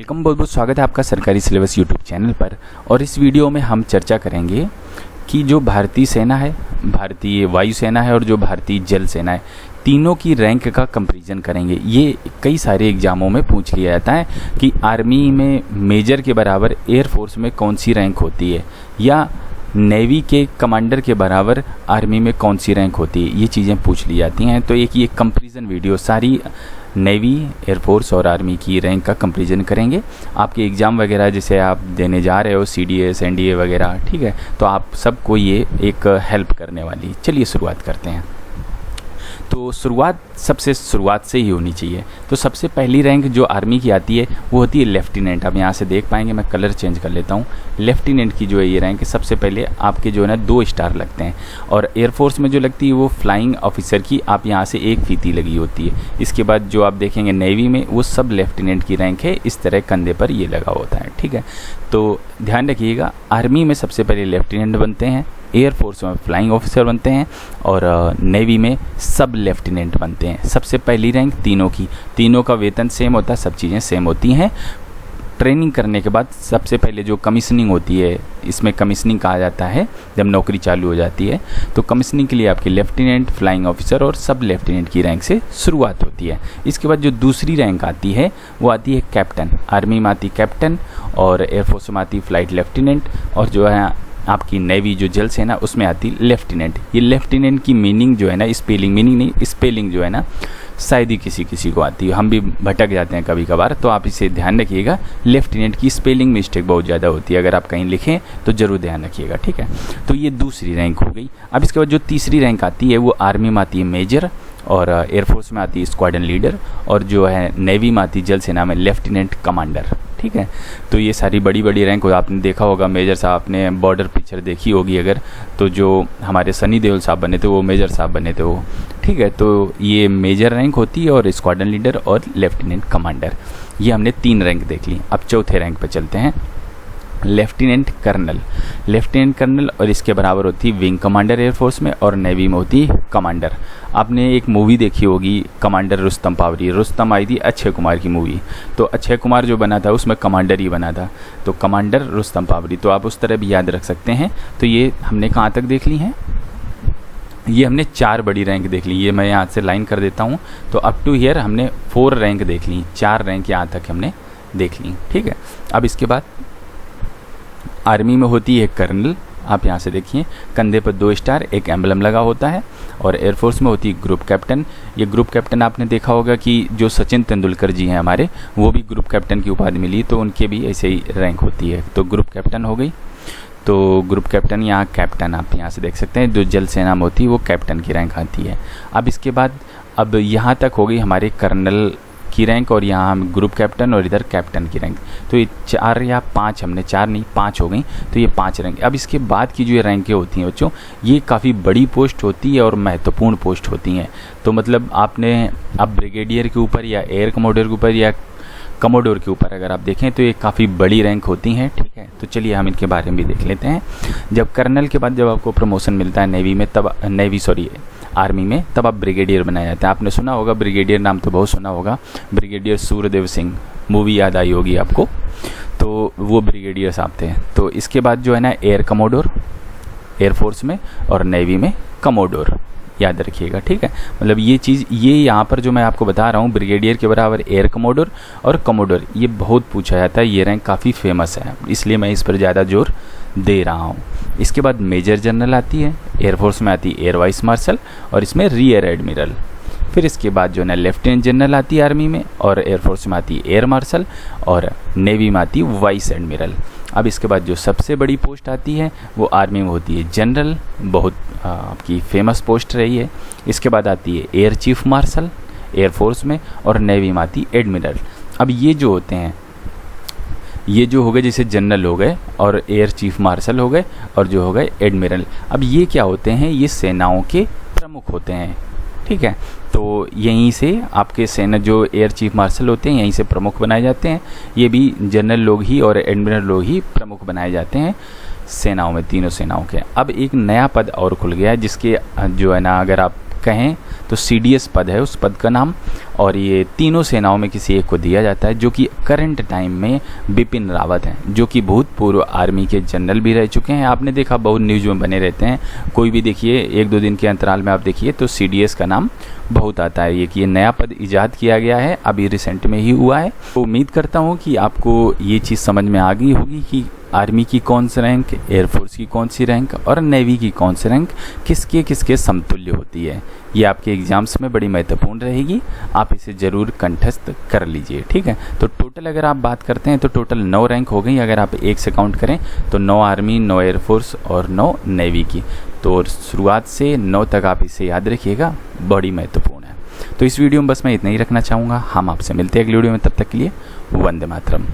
Welcome, बहुत बहुत स्वागत है आपका सरकारी सिलेबस यूट्यूब चैनल पर। और इस वीडियो में हम चर्चा करेंगे कि जो भारतीय सेना है, भारतीय वायुसेना है और जो भारतीय जल सेना है, तीनों की रैंक का कंपैरिजन करेंगे। ये कई सारे एग्जामों में पूछ लिया जाता है कि आर्मी में मेजर के बराबर एयरफोर्स में कौन सी रैंक होती है, या नेवी के कमांडर के बराबर आर्मी में कौन सी रैंक होती है। ये चीज़ें पूछ ली जाती हैं। तो एक ये कंपैरिजन वीडियो सारी नेवी, एयरफोर्स और आर्मी की रैंक का कंपैरिजन करेंगे। आपके एग्ज़ाम वगैरह जैसे आप देने जा रहे हो, CDS, NDA वगैरह, ठीक है, तो आप सबको ये एक हेल्प करने वाली। चलिए शुरुआत करते हैं। तो शुरुआत से ही होनी चाहिए। तो सबसे पहली रैंक जो आर्मी की आती है वो होती है लेफ्टिनेंट। आप यहाँ से देख पाएंगे, मैं कलर चेंज कर लेता हूँ। लेफ्टिनेंट की जो है ये रैंक, सबसे पहले आपके जो है ना 2 स्टार लगते हैं। और एयरफोर्स में जो लगती है वो फ्लाइंग ऑफिसर की आप यहाँ से 1 फीती लगी होती है। इसके बाद जो आप देखेंगे नेवी में वो सब लेफ्टिनेंट की रैंक है, इस तरह कंधे पर ये लगा होता है, ठीक है। तो ध्यान रखिएगा, आर्मी में सबसे पहले लेफ्टिनेंट बनते हैं, एयरफोर्स में फ्लाइंग ऑफिसर बनते हैं और नेवी में सब लेफ्टिनेंट बनते हैं। सबसे पहली रैंक तीनों का वेतन सेम होता है, सब चीज़ें सेम होती हैं। ट्रेनिंग करने के बाद सबसे पहले जो कमीशनिंग होती है, इसमें कमीशनिंग कहा जाता है जब नौकरी चालू हो जाती है। तो कमीशनिंग के लिए आपकी लेफ्टिनेंट, फ्लाइंग ऑफिसर और सब लेफ्टिनेंट की रैंक से शुरुआत होती है। इसके बाद जो दूसरी रैंक आती है वो आती है कैप्टन। आर्मी में आती कैप्टन और एयरफोर्स में आती फ्लाइट लेफ्टिनेंट, और जो है आपकी नेवी जो जल सेना उसमें आती लेफ्टिनेंट। ये लेफ्टिनेंट की मीनिंग जो है ना, स्पेलिंग जो है ना शायद ही किसी को आती है, हम भी भटक जाते हैं कभी कभार। तो आप इसे ध्यान रखिएगा, लेफ्टिनेंट की स्पेलिंग मिस्टेक बहुत ज़्यादा होती है, अगर आप कहीं लिखें तो ज़रूर ध्यान रखिएगा, ठीक है। तो ये दूसरी रैंक हो गई। अब इसके बाद जो तीसरी रैंक आती है वो आर्मी में आती है मेजर, और एयरफोर्स में आती है स्क्वाड्रन लीडर, और जो है नेवी में आती जल सेना में लेफ्टिनेंट कमांडर, ठीक है। तो ये सारी बड़ी बड़ी रैंक हो, आपने देखा होगा मेजर साहब, आपने बॉर्डर पिक्चर देखी होगी अगर, तो जो हमारे सनी देओल साहब बने थे वो मेजर साहब बने थे वो, ठीक है। तो ये मेजर रैंक होती है, और स्क्वाड्रन लीडर और लेफ्टिनेंट कमांडर। ये हमने 3 रैंक देख ली। अब चौथे रैंक पर चलते हैं, लेफ्टिनेंट कर्नल, और इसके बराबर होती है विंग कमांडर एयरफोर्स में, और नेवी में होती है कमांडर। आपने एक मूवी देखी होगी कमांडर रुस्तम पावरी, रुस्तम आई थी अक्षय कुमार की मूवी, तो अक्षय कुमार जो बना था उसमें कमांडर ही बना था, तो कमांडर रुस्तम पावरी, तो आप उस तरह भी याद रख सकते हैं। तो ये हमने कहाँ तक देख ली हैं? ये हमने 4 बड़ी रैंक देख ली। ये मैं यहाँ से लाइन कर देता हूँ। तो अप टू हियर हमने 4 रैंक देख ली, 4 रैंक यहाँ तक हमने देख ली, ठीक है। अब इसके बाद आर्मी में होती है कर्नल, आप यहाँ से देखिए कंधे पर 2 स्टार, एक एम्बलम लगा होता है। और एयरफोर्स में होती है ग्रुप कैप्टन। ये ग्रुप कैप्टन आपने देखा होगा कि जो सचिन तेंदुलकर जी हैं हमारे, वो भी ग्रुप कैप्टन की उपाधि मिली, तो उनके भी ऐसे ही रैंक होती है। तो ग्रुप कैप्टन हो गई। तो ग्रुप कैप्टन, यहाँ कैप्टन आप यहाँ से देख सकते हैं, जो जल सेना में होती है वो कैप्टन की रैंक आती है। अब इसके बाद अब यहाँ तक हो गई हमारे कर्नल की रैंक, और यहाँ हम ग्रुप कैप्टन और इधर कैप्टन की रैंक। तो ये 4 या 5 हमने, 4 नहीं 5 हो गई। तो ये 5 रैंक। अब इसके बाद की जो ये रैंकें होती हैं बच्चों, ये काफ़ी बड़ी पोस्ट होती है और महत्वपूर्ण पोस्ट होती हैं। तो मतलब आपने अब ब्रिगेडियर के ऊपर या एयर कमोडोर के ऊपर या कमोडोर के ऊपर अगर आप देखें तो ये काफ़ी बड़ी रैंक होती हैं, ठीक है। तो चलिए हम इनके बारे में भी देख लेते हैं। जब कर्नल के बाद जब आपको प्रमोशन मिलता है नेवी में, तब आर्मी में, तब आप ब्रिगेडियर बनाया जाता है। आपने सुना होगा ब्रिगेडियर, नाम तो बहुत सुना होगा, ब्रिगेडियर सूर्यदेव सिंह, मूवी याद आई होगी आपको, तो वो ब्रिगेडियर साहब थे। तो इसके बाद जो है ना एयर कमोडोर एयरफोर्स में, और नेवी में कमोडोर, याद रखिएगा, ठीक है। मतलब ये चीज़, ये यहाँ पर जो मैं आपको बता रहा हूँ, ब्रिगेडियर के बराबर एयर कमोडोर और कमोडोर, ये बहुत पूछा जाता है। ये रैंक काफ़ी फेमस है, इसलिए मैं इस पर ज़्यादा जोर दे रहा हूँ। इसके बाद मेजर जनरल आती है, एयरफोर्स में आती है एयर वाइस मार्शल, और इसमें रियर एडमिरल। फिर इसके बाद जो है ना लेफ्टिनेंट जनरल आती है आर्मी में, और एयरफोर्स में आती है एयर मार्शल, और नेवी में आती है वाइस एडमिरल। अब इसके बाद जो सबसे बड़ी पोस्ट आती है वो आर्मी में होती है जनरल, बहुत आपकी फेमस पोस्ट रही है। इसके बाद आती है एयर चीफ मार्शल एयरफोर्स में, और नेवी में आती है एडमिरल। अब ये जो होते हैं, ये जो हो गए जैसे जनरल हो गए, और एयर चीफ मार्शल हो गए, और जो हो गए एडमिरल। अब ये क्या होते हैं? ये सेनाओं के प्रमुख होते हैं, ठीक है। तो यहीं से आपके सेना जो एयर चीफ मार्शल होते हैं यहीं से प्रमुख बनाए जाते हैं। ये भी जनरल लोग ही और एडमिरल लोग ही प्रमुख बनाए जाते हैं सेनाओं में, तीनों सेनाओं के। अब एक नया पद और खुल गया है जिसके जो है ना, अगर आप कहें तो CDS पद है उस पद का नाम, और ये तीनों सेनाओं में किसी एक को दिया जाता है, जो कि करंट टाइम में बिपिन रावत हैं, जो कि भूतपूर्व आर्मी के जनरल भी रह चुके हैं। आपने देखा बहुत न्यूज़ में बने रहते हैं, कोई भी देखिए 1-2 दिन के अंतराल में आप देखिए तो CDS का नाम बहुत आता है। ये कि ये नया पद इजाद किया गया है, अभी रिसेंट में ही हुआ है। तो उम्मीद करता हूँ कि आपको ये चीज़ समझ में आ गई होगी कि आर्मी की कौन सी रैंक, एयरफोर्स की कौन सी रैंक और नेवी की कौन सी रैंक किसके किसके समतुल्य होती है। ये आपके एग्जाम्स में बड़ी महत्वपूर्ण रहेगी, आप इसे ज़रूर कंठस्थ कर लीजिए, ठीक है। तो टोटल अगर आप बात करते हैं तो टोटल 9 रैंक हो गई, अगर आप एक से काउंट करें तो 9 आर्मी, 9 एयरफोर्स और 9 नेवी की। तो शुरुआत से 9 तक आप इसे याद रखिएगा, बड़ी महत्वपूर्ण है। तो इस वीडियो में बस मैं इतना ही रखना चाहूँगा। हम आपसे मिलते हैं अगली वीडियो में, तब तक के लिए वंदे मातरम।